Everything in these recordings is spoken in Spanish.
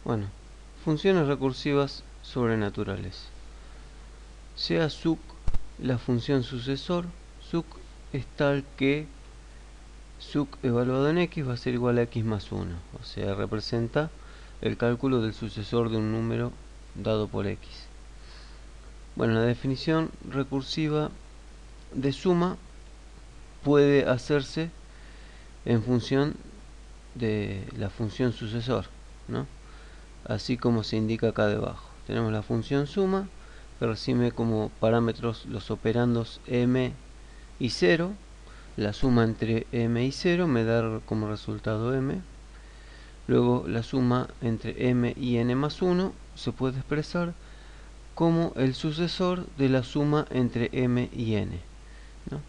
Bueno, funciones recursivas sobrenaturales. Sea suc la función sucesor, suc es tal que suc evaluado en x va a ser igual a x más 1, o sea, representa el cálculo del sucesor de un número dado por x. Bueno, la definición recursiva de suma puede hacerse en función de la función sucesor, ¿no? Así como se indica acá debajo. Tenemos la función suma, que recibe como parámetros los operandos m y 0. La suma entre m y 0 me da como resultado m. Luego la suma entre m y n más 1 se puede expresar como el sucesor de la suma entre m y n, ¿no?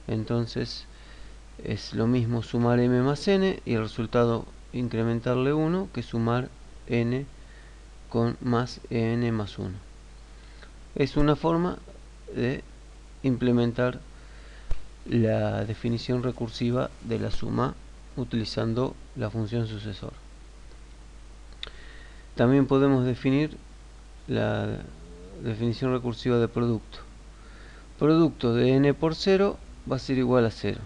Entonces es lo mismo sumar m más n y el resultado incrementarle 1 que sumar n con más n más 1. Es una forma de implementar la definición recursiva de la suma utilizando la función sucesor. También podemos definir la definición recursiva de producto. Producto de n por 0 va a ser igual a 0.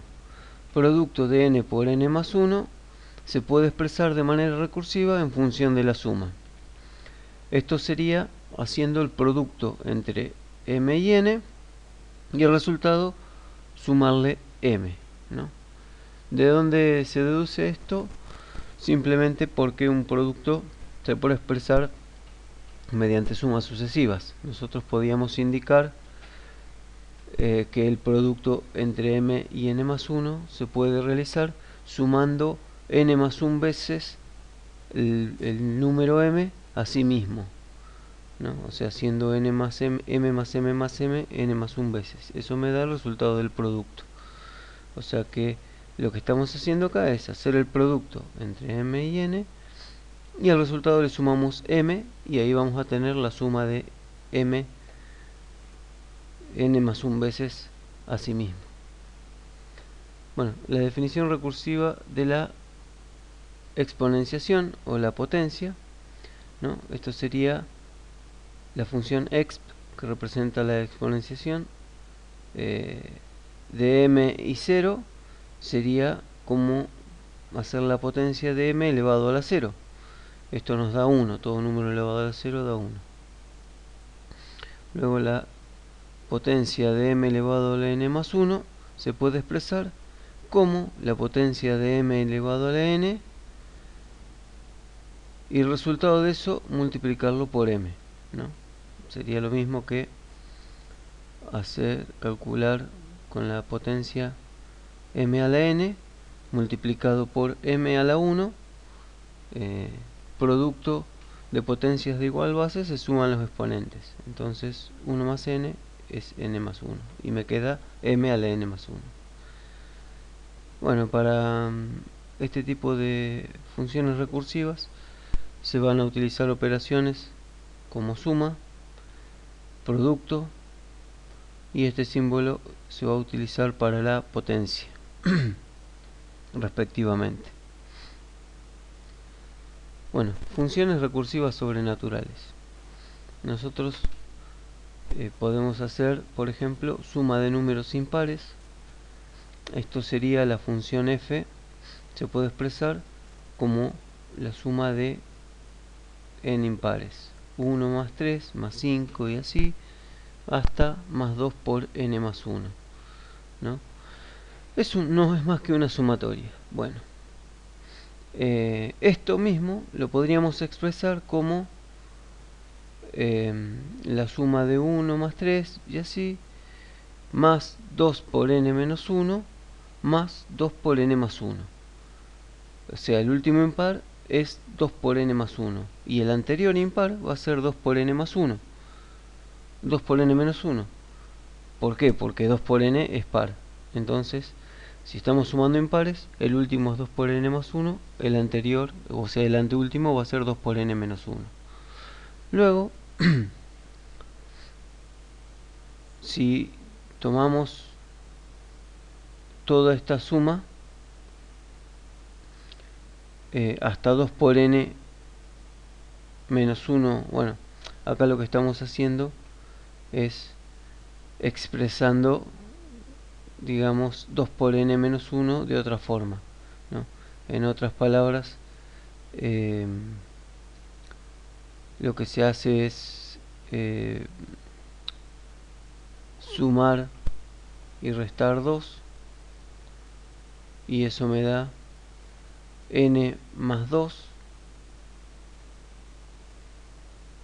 Producto de n por n más 1 se puede expresar de manera recursiva en función de la suma. Esto sería haciendo el producto entre m y n y el resultado sumarle m, ¿no? ¿De dónde se deduce esto? Simplemente porque un producto se puede expresar mediante sumas sucesivas. Nosotros podíamos indicar que el producto entre m y n más 1 se puede realizar sumando n más 1 veces el número m a sí mismo, ¿no? O sea, haciendo n más m, m más m más m, n más 1 veces. Eso me da el resultado del producto. O sea que lo que estamos haciendo acá es hacer el producto entre m y n y al resultado le sumamos m y ahí vamos a tener la suma de m n más 1 veces a sí mismo. Bueno, la definición recursiva de la exponenciación o la potencia, ¿no? Esto sería la función exp, que representa la exponenciación de m y 0, sería como hacer la potencia de m elevado a la 0. Esto nos da 1, todo número elevado a la 0 da 1. Luego la potencia de m elevado a la n más 1 se puede expresar como la potencia de m elevado a la n y el resultado de eso multiplicarlo por m, ¿no? Sería lo mismo que calcular con la potencia m a la n multiplicado por m a la 1, producto de potencias de igual base se suman los exponentes. Entonces 1 más n es n más 1 y me queda m a la n más 1. Bueno, para este tipo de funciones recursivas se van a utilizar operaciones como suma, producto, y este símbolo se va a utilizar para la potencia respectivamente. Bueno, funciones recursivas sobrenaturales. Nosotros podemos hacer, por ejemplo, suma de números impares. Esto sería la función f, se puede expresar como la suma de n impares, 1 más 3 más 5 y así hasta más 2 por n más 1, ¿no? No es más que una sumatoria. Bueno, esto mismo lo podríamos expresar como la suma de 1 más 3 y así más 2 por n menos 1 más 2 por n más 1. O sea, el último impar es 2 por n más 1 y el anterior impar va a ser 2 por n más 1, 2 por n menos 1. ¿Por qué? Porque 2 por n es par. Entonces, si estamos sumando impares, el último es 2 por n más 1, el anterior, o sea, el anteúltimo va a ser 2 por n menos 1. Luego, si tomamos toda esta suma hasta 2 por n menos 1, bueno, acá lo que estamos haciendo es expresando, digamos, 2 por n menos 1 de otra forma, ¿no? En otras palabras, lo que se hace es sumar y restar 2, y eso me da n más 2,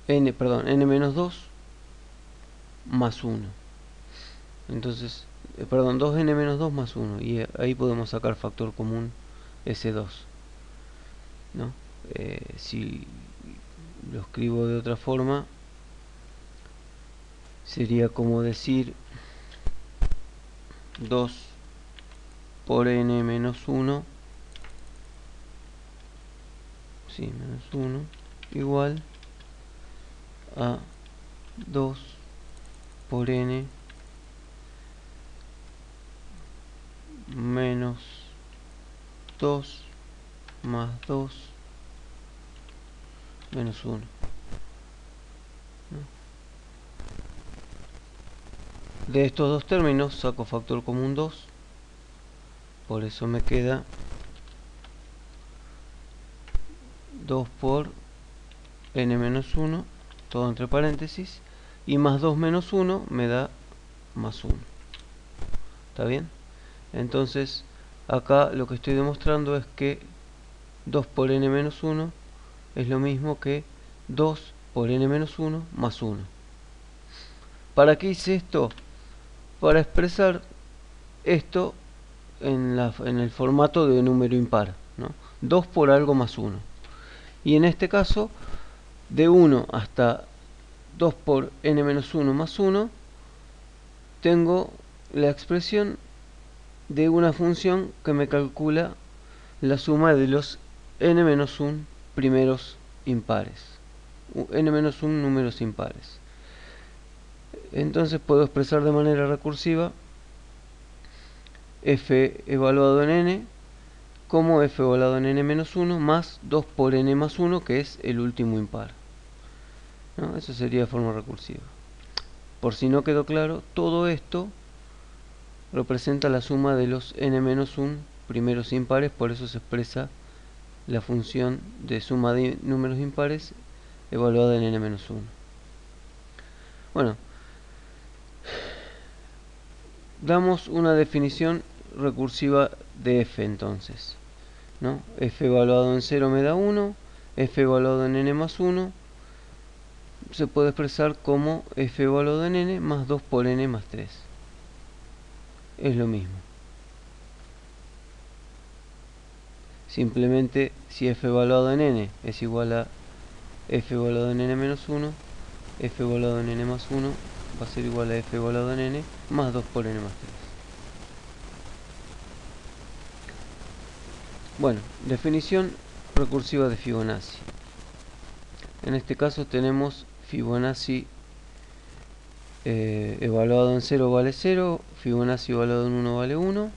n menos 2 más 1. Entonces, 2n menos 2 más 1, y ahí podemos sacar factor común S2, ¿no? Si lo escribo de otra forma, sería como decir 2 por n menos 1, sí, menos 1, igual a 2 por n menos 2 más 2 menos 1, ¿no? De estos dos términos saco factor común 2, por eso me queda 2 por n menos 1, todo entre paréntesis, y más 2 menos 1 me da más 1. ¿Está bien? Entonces, acá lo que estoy demostrando es que 2 por n menos 1 es lo mismo que 2 por n menos 1 más 1. ¿Para qué hice esto? Para expresar esto en el formato de número impar, ¿no? 2 por algo más 1. Y en este caso, de 1 hasta 2 por n menos 1 más 1, tengo la expresión de una función que me calcula la suma de los n menos 1 primeros impares, n menos 1 números impares. Entonces puedo expresar de manera recursiva f evaluado en n como f evaluado en n menos 1 más 2 por n más 1, que es el último impar, ¿no? Eso sería de forma recursiva. Por si no quedó claro, todo esto representa la suma de los n menos 1 primeros impares, por eso se expresa la función de suma de números impares evaluada en n menos 1. Bueno, damos una definición recursiva de f entonces, ¿no? F evaluado en 0 me da 1, f evaluado en n más 1 se puede expresar como f evaluado en n más 2 por n más 3. Es lo mismo. Simplemente, si f evaluado en n es igual a f evaluado en n menos 1, f evaluado en n más 1 va a ser igual a f evaluado en n más 2 por n más 3. Bueno, definición recursiva de Fibonacci. En este caso tenemos Fibonacci evaluado en 0 vale 0, Fibonacci evaluado en 1 vale 1,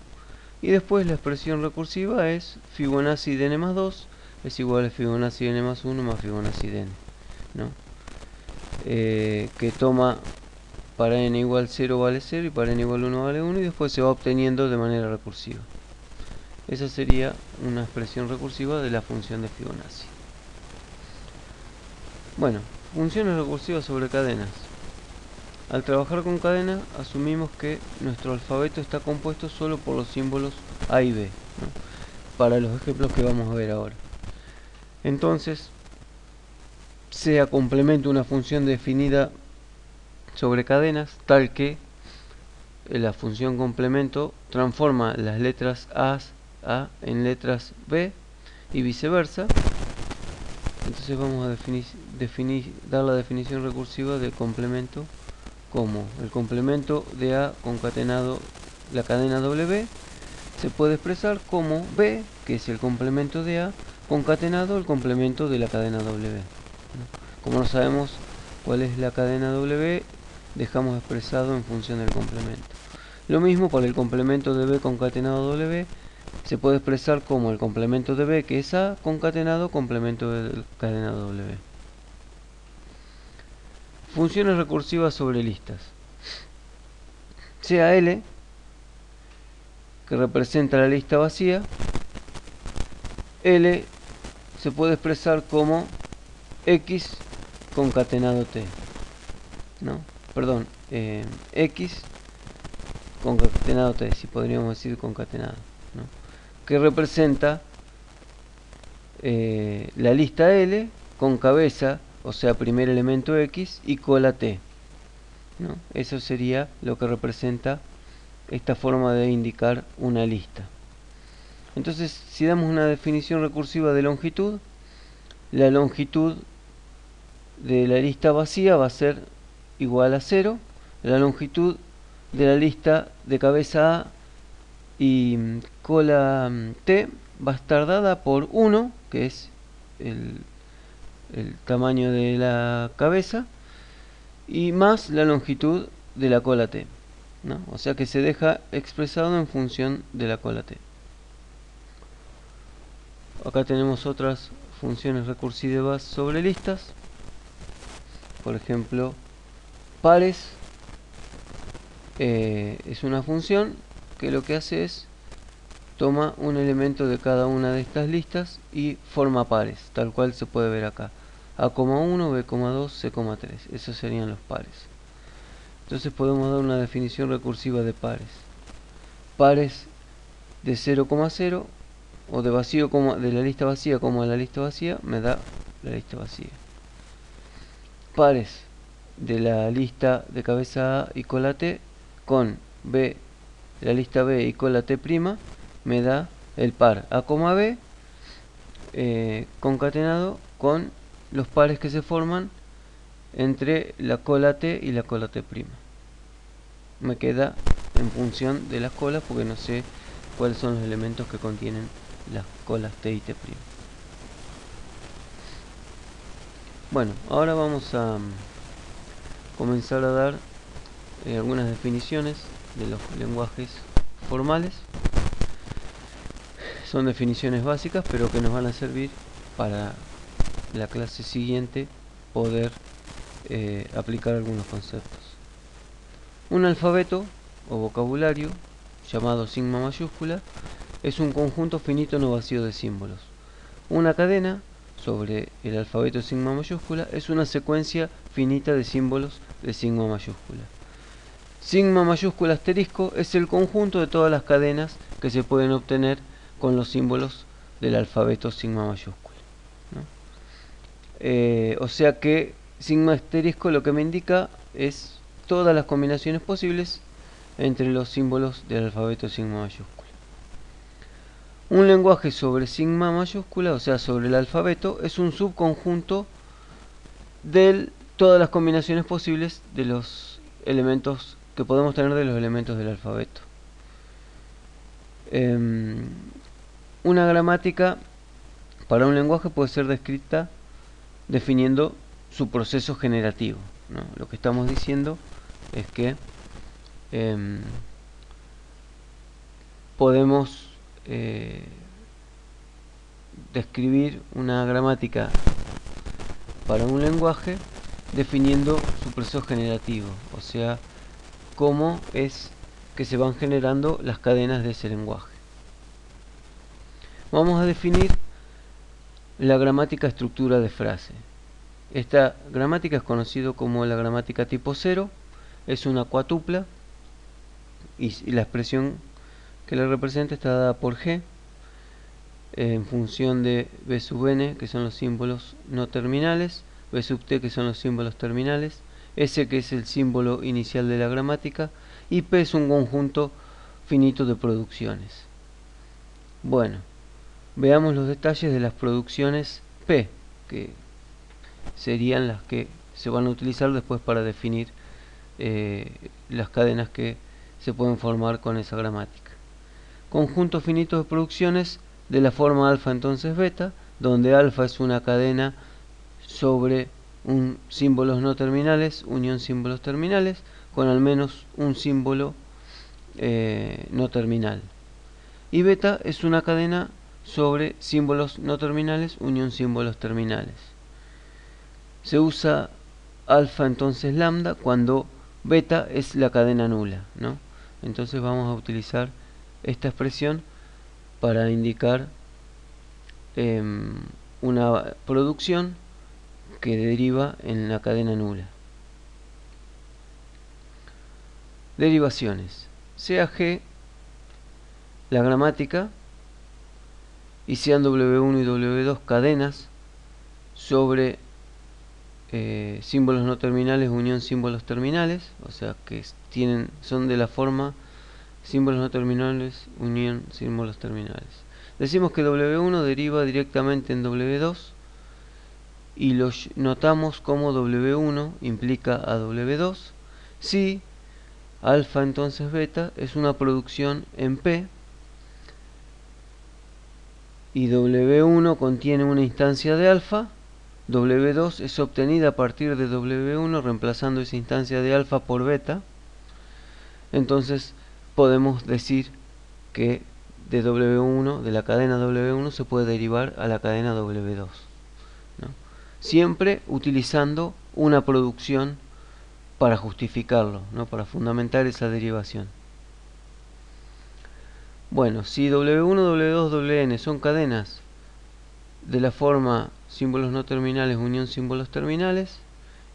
y después la expresión recursiva es Fibonacci de n más 2 es igual a Fibonacci de n más 1 más Fibonacci de n, ¿no? Que toma para n igual 0 vale 0 y para n igual 1 vale 1, y después se va obteniendo de manera recursiva. Esa sería una expresión recursiva de la función de Fibonacci. Bueno, funciones recursivas sobre cadenas. Al trabajar con cadenas, asumimos que nuestro alfabeto está compuesto solo por los símbolos A y B, ¿no? Para los ejemplos que vamos a ver ahora. Entonces, sea complemento una función definida sobre cadenas, tal que la función complemento transforma las letras A en letras B y viceversa. Entonces vamos a dar la definición recursiva del complemento como el complemento de A concatenado la cadena W se puede expresar como B, que es el complemento de A, concatenado el complemento de la cadena W, ¿no? Como no sabemos cuál es la cadena W, dejamos expresado en función del complemento. Lo mismo para el complemento de B concatenado W, se puede expresar como el complemento de B, que es A, concatenado complemento de la cadena W. funciones recursivas sobre listas. Sea L, que representa la lista vacía, L se puede expresar como X concatenado T, ¿no? Perdón, X concatenado T, si podríamos decir concatenado, ¿no? Que representa la lista L con cabeza, o sea, primer elemento X y cola T, ¿no? Eso sería lo que representa esta forma de indicar una lista. Entonces, si damos una definición recursiva de longitud, la longitud de la lista vacía va a ser igual a 0. La longitud de la lista de cabeza A y cola T va a estar dada por 1, que es el tamaño de la cabeza, y más la longitud de la cola T, ¿no? O sea que se deja expresado en función de la cola T. Acá tenemos otras funciones recursivas sobre listas. Por ejemplo, pares es una función que lo que hace es toma un elemento de cada una de estas listas y forma pares, tal cual se puede ver acá. A,1, B,2, C,3. Esos serían los pares. Entonces podemos dar una definición recursiva de pares. Pares de 0,0 o de vacío de la lista vacía como la lista vacía me da la lista vacía. Pares de la lista de cabeza A y cola T con B, la lista B y cola T' me da el par A, B concatenado con los pares que se forman entre la cola T y la cola T'. Me queda en función de las colas porque no sé cuáles son los elementos que contienen las colas T y T'. Bueno, ahora vamos a comenzar a dar algunas definiciones de los lenguajes formales. Son definiciones básicas, pero que nos van a servir para la clase siguiente poder aplicar algunos conceptos. Un alfabeto o vocabulario llamado sigma mayúscula es un conjunto finito no vacío de símbolos. Una cadena sobre el alfabeto sigma mayúscula es una secuencia finita de símbolos de sigma mayúscula. Sigma mayúscula asterisco es el conjunto de todas las cadenas que se pueden obtener con los símbolos del alfabeto sigma mayúscula, ¿no? O sea que sigma asterisco lo que me indica es todas las combinaciones posibles entre los símbolos del alfabeto sigma mayúscula. Un lenguaje sobre sigma mayúscula, o sea sobre el alfabeto, es un subconjunto de todas las combinaciones posibles de los elementos que podemos tener de los elementos del alfabeto. Una gramática para un lenguaje puede ser descrita definiendo su proceso generativo, ¿no? Lo que estamos diciendo es que podemos describir una gramática para un lenguaje definiendo su proceso generativo, o sea, cómo es que se van generando las cadenas de ese lenguaje. Vamos a definir la gramática estructura de frase. Esta gramática es conocida como la gramática tipo 0, es una cuatupla y la expresión que la representa está dada por G en función de B sub n, que son los símbolos no terminales, B sub t, que son los símbolos terminales, S, que es el símbolo inicial de la gramática, y P es un conjunto finito de producciones. Bueno, veamos los detalles de las producciones P, que serían las que se van a utilizar después para definir las cadenas que se pueden formar con esa gramática. Conjuntos finitos de producciones de la forma alfa entonces beta, donde alfa es una cadena sobre un símbolos no terminales, unión símbolos terminales, con al menos un símbolo no terminal. Y beta es una cadena sobre símbolos no terminales, unión símbolos terminales. Se usa alfa entonces lambda cuando beta es la cadena nula, ¿no? Entonces vamos a utilizar esta expresión para indicar una producción que deriva en la cadena nula. Derivaciones. Sea G la gramática y sean W1 y W2 cadenas sobre símbolos no terminales unión símbolos terminales, o sea que son de la forma símbolos no terminales unión símbolos terminales. Decimos que W1 deriva directamente en W2 y lo notamos como W1 implica a W2 si alfa entonces beta es una producción en P y W1 contiene una instancia de alfa. W2 es obtenida a partir de W1 reemplazando esa instancia de alfa por beta. Entonces podemos decir que de W1, de la cadena W1 se puede derivar a la cadena W2, ¿no? Siempre utilizando una producción para justificarlo, ¿no? Para fundamentar esa derivación. Bueno, si W1, W2, Wn son cadenas de la forma símbolos no terminales unión símbolos terminales,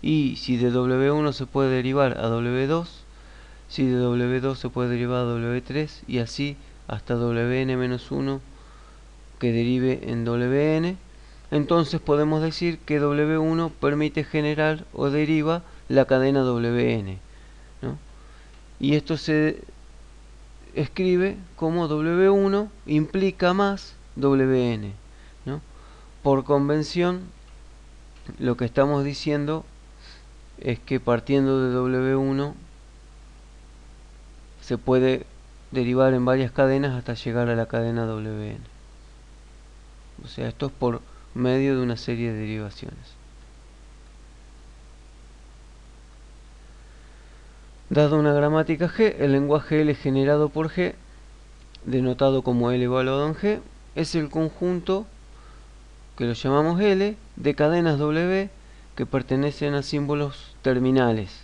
y si de W1 se puede derivar a W2, si de W2 se puede derivar a W3 y así hasta Wn-1 que derive en Wn, entonces podemos decir que W1 permite generar o deriva la cadena Wn, ¿no? Y esto se escribe como W1 implica más Wn, ¿no? Por convención, lo que estamos diciendo es que partiendo de W1 se puede derivar en varias cadenas hasta llegar a la cadena Wn. O sea, esto es por medio de una serie de derivaciones. Dado una gramática G, el lenguaje L generado por G, denotado como L evaluado en G, es el conjunto, que lo llamamos L, de cadenas W que pertenecen a símbolos terminales,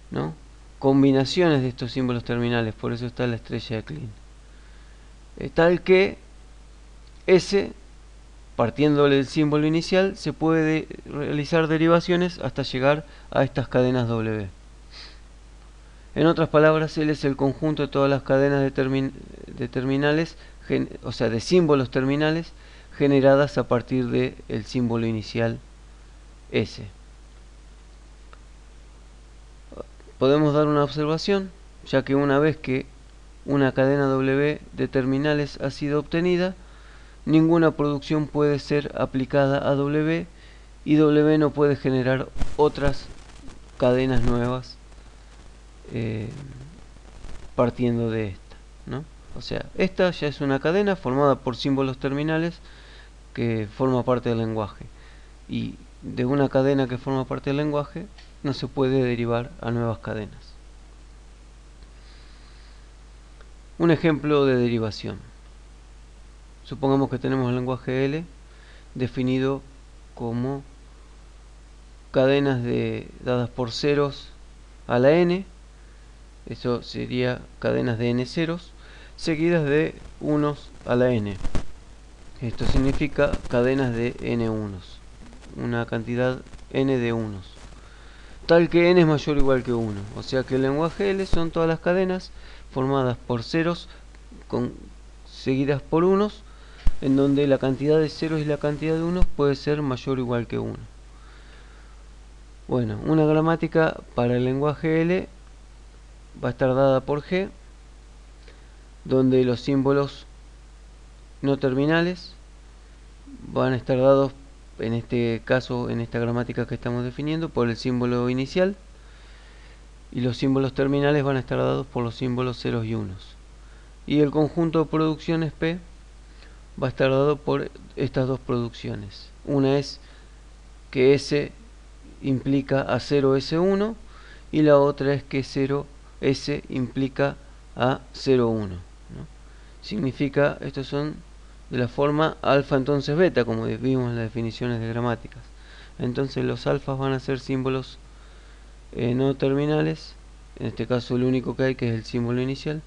¿no? Combinaciones de estos símbolos terminales, por eso está la estrella de Kleene. Tal que S, partiendo del símbolo inicial, se puede realizar derivaciones hasta llegar a estas cadenas W. En otras palabras, L es el conjunto de todas las cadenas de terminales, o sea, de símbolos terminales generadas a partir del símbolo inicial S. Podemos dar una observación, ya que una vez que una cadena W de terminales ha sido obtenida, ninguna producción puede ser aplicada a W y W no puede generar otras cadenas nuevas partiendo de esta, ¿no? O sea, esta ya es una cadena formada por símbolos terminales que forma parte del lenguaje, y de una cadena que forma parte del lenguaje no se puede derivar a nuevas cadenas. Un ejemplo de derivación. Supongamos que tenemos el lenguaje L definido como cadenas dadas por ceros a la n, eso sería cadenas de n ceros, seguidas de unos a la n. Esto significa cadenas de n unos, una cantidad n de unos, tal que n es mayor o igual que 1. O sea que el lenguaje L son todas las cadenas formadas por ceros seguidas por unos, en donde la cantidad de ceros y la cantidad de unos puede ser mayor o igual que 1. Bueno, una gramática para el lenguaje L va a estar dada por G, donde los símbolos no terminales van a estar dados, en este caso, en esta gramática que estamos definiendo, por el símbolo inicial, y los símbolos terminales van a estar dados por los símbolos ceros y unos. Y el conjunto de producciones P va a estar dado por estas dos producciones. Una es que S implica a 0S1 y la otra es que 0S implica a 0,1, ¿no? Significa, estos son de la forma alfa entonces beta, como vimos en las definiciones de gramáticas. entonces los alfas van a ser símbolos no terminales, en este caso el único que hay, que es el símbolo inicial,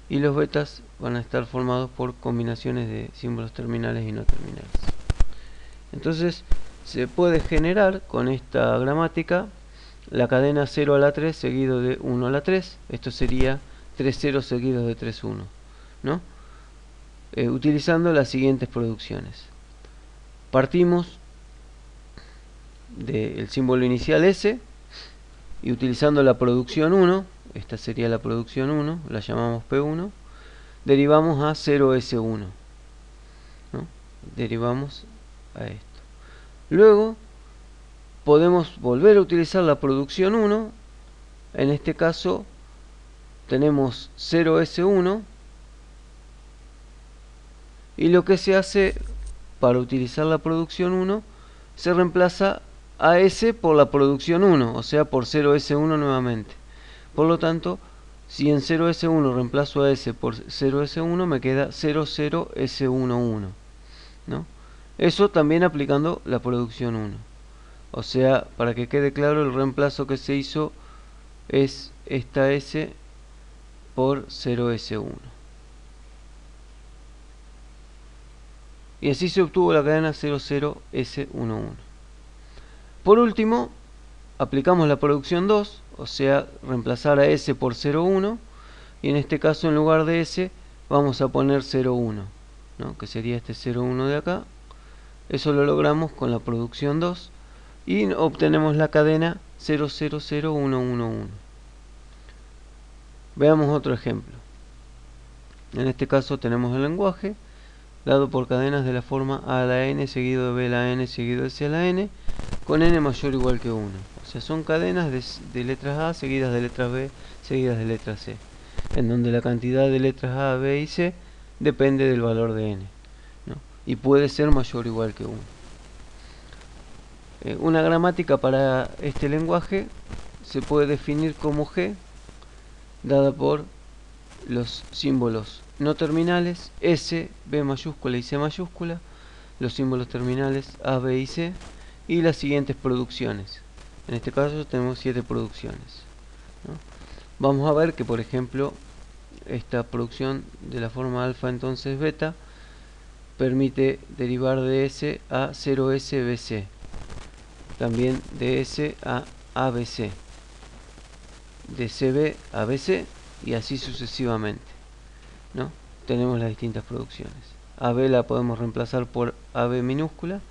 y los betas van a estar formados por combinaciones de símbolos terminales y no terminales. Entonces se puede generar con esta gramática la cadena 0 a la 3 seguido de 1 a la 3. Esto sería 3 ceros seguidos de 3 1, ¿no? Utilizando las siguientes producciones. Partimos del símbolo inicial S y utilizando la producción 1, esta sería la producción 1, la llamamos P1, derivamos a 0S1, ¿no? Derivamos a esto. Luego podemos volver a utilizar la producción 1, en este caso tenemos 0S1, y lo que se hace para utilizar la producción 1, se reemplaza a S por la producción 1, o sea por 0S1 nuevamente. Por lo tanto, si en 0S1 reemplazo a S por 0S1, me queda 00S11, ¿no? Eso también aplicando la producción 1. O sea, para que quede claro, el reemplazo que se hizo es esta S por 0S1. Y así se obtuvo la cadena 00S11. Por último, aplicamos la producción 2, o sea, reemplazar a S por 0,1, y en este caso en lugar de S vamos a poner 0,1, ¿no? Que sería este 0,1 de acá. Eso lo logramos con la producción 2 y obtenemos la cadena 000111. Veamos otro ejemplo. En este caso tenemos el lenguaje dado por cadenas de la forma A a la N seguido de B a la N seguido de C a la N con N mayor o igual que 1. O sea, son cadenas de letras A seguidas de letras B seguidas de letras C, en donde la cantidad de letras A, B y C depende del valor de N, ¿no? Y puede ser mayor o igual que 1. Una gramática para este lenguaje se puede definir como G, dada por los símbolos no terminales S, B mayúscula y C mayúscula, los símbolos terminales A, B y C, y las siguientes producciones. En este caso tenemos 7 producciones, ¿no? Vamos a ver que, por ejemplo, esta producción de la forma alfa entonces beta permite derivar de S a 0SBC, también de S a ABC, de CB a BC y así sucesivamente, ¿no? Tenemos las distintas producciones. AB la podemos reemplazar por AB minúscula,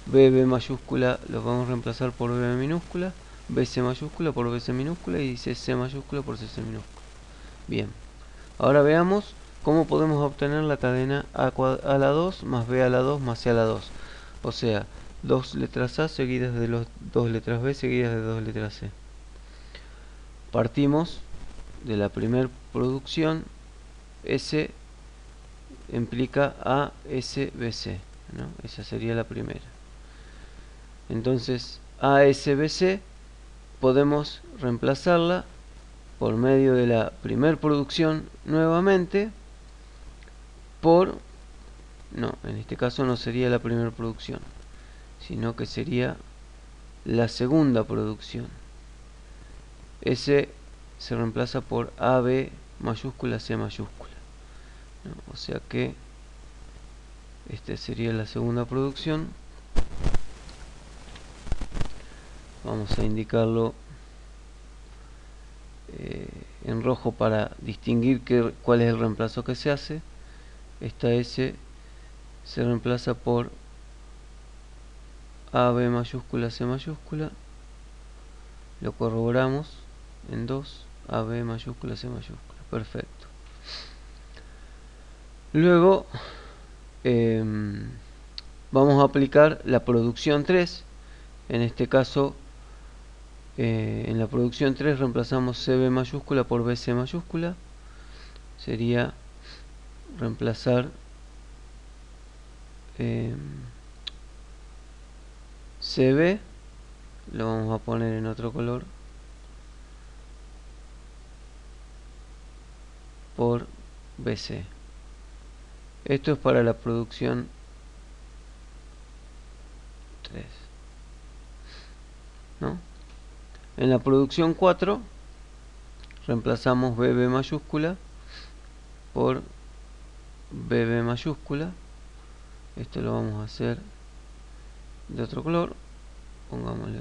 BB mayúscula lo podemos reemplazar por BB minúscula, BC mayúscula por BC minúscula y CC mayúscula por CC minúscula. Bien, ahora veamos cómo podemos obtener la cadena A a la 2 más B a la 2 más C a la 2. O sea, 2 letras A seguidas de los 2 letras B seguidas de 2 letras C. Partimos de la primera producción. S implica A, S, B, C, ¿no? Esa sería la primera. Entonces, A, S, B, C podemos reemplazarla por medio de la primera producción nuevamente por... No, en este caso no sería la primera producción, sino que sería la segunda producción. S se reemplaza por AB mayúscula C mayúscula, ¿no? O sea que esta sería la segunda producción. Vamos a indicarlo en rojo para distinguir cuál es el reemplazo que se hace. Esta S se reemplaza por AB mayúscula C mayúscula. Lo corroboramos en 2, AB mayúscula C mayúscula. Perfecto. Luego vamos a aplicar la producción 3. En este caso, en la producción 3 reemplazamos CB mayúscula por BC mayúscula. Sería reemplazar CB, lo vamos a poner en otro color, por BC. Esto es para la producción 3. ¿no? En la producción 4 reemplazamos BB mayúscula por BB mayúscula. Esto lo vamos a hacer de otro color, pongámosle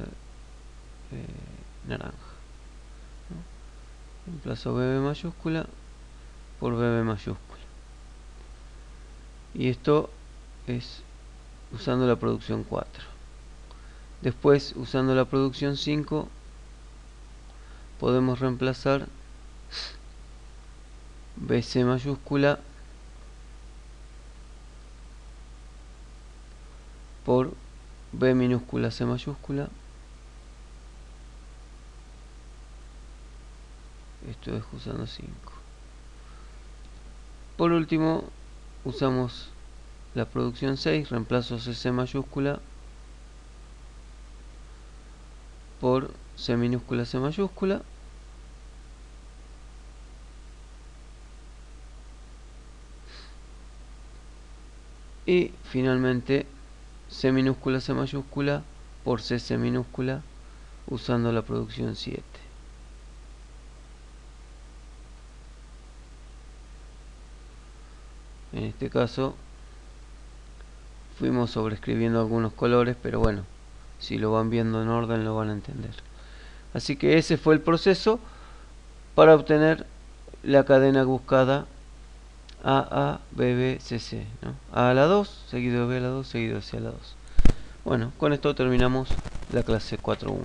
naranja, ¿no? Reemplazo BB mayúscula por BB mayúscula, y esto es usando la producción 4. Después, usando la producción 5, podemos reemplazar BC mayúscula por B minúscula C mayúscula. Esto es usando 5. Por último, usamos la producción 6, reemplazo CC mayúscula por C minúscula C mayúscula. Y finalmente C minúscula C mayúscula por CC minúscula usando la producción 7. En este caso fuimos sobreescribiendo algunos colores, pero bueno, si lo van viendo en orden lo van a entender. Así que ese fue el proceso para obtener la cadena buscada AA, BB, CC, ¿no? A a la 2, seguido de B a la 2, seguido de C a la 2. Bueno, con esto terminamos la clase 4.1.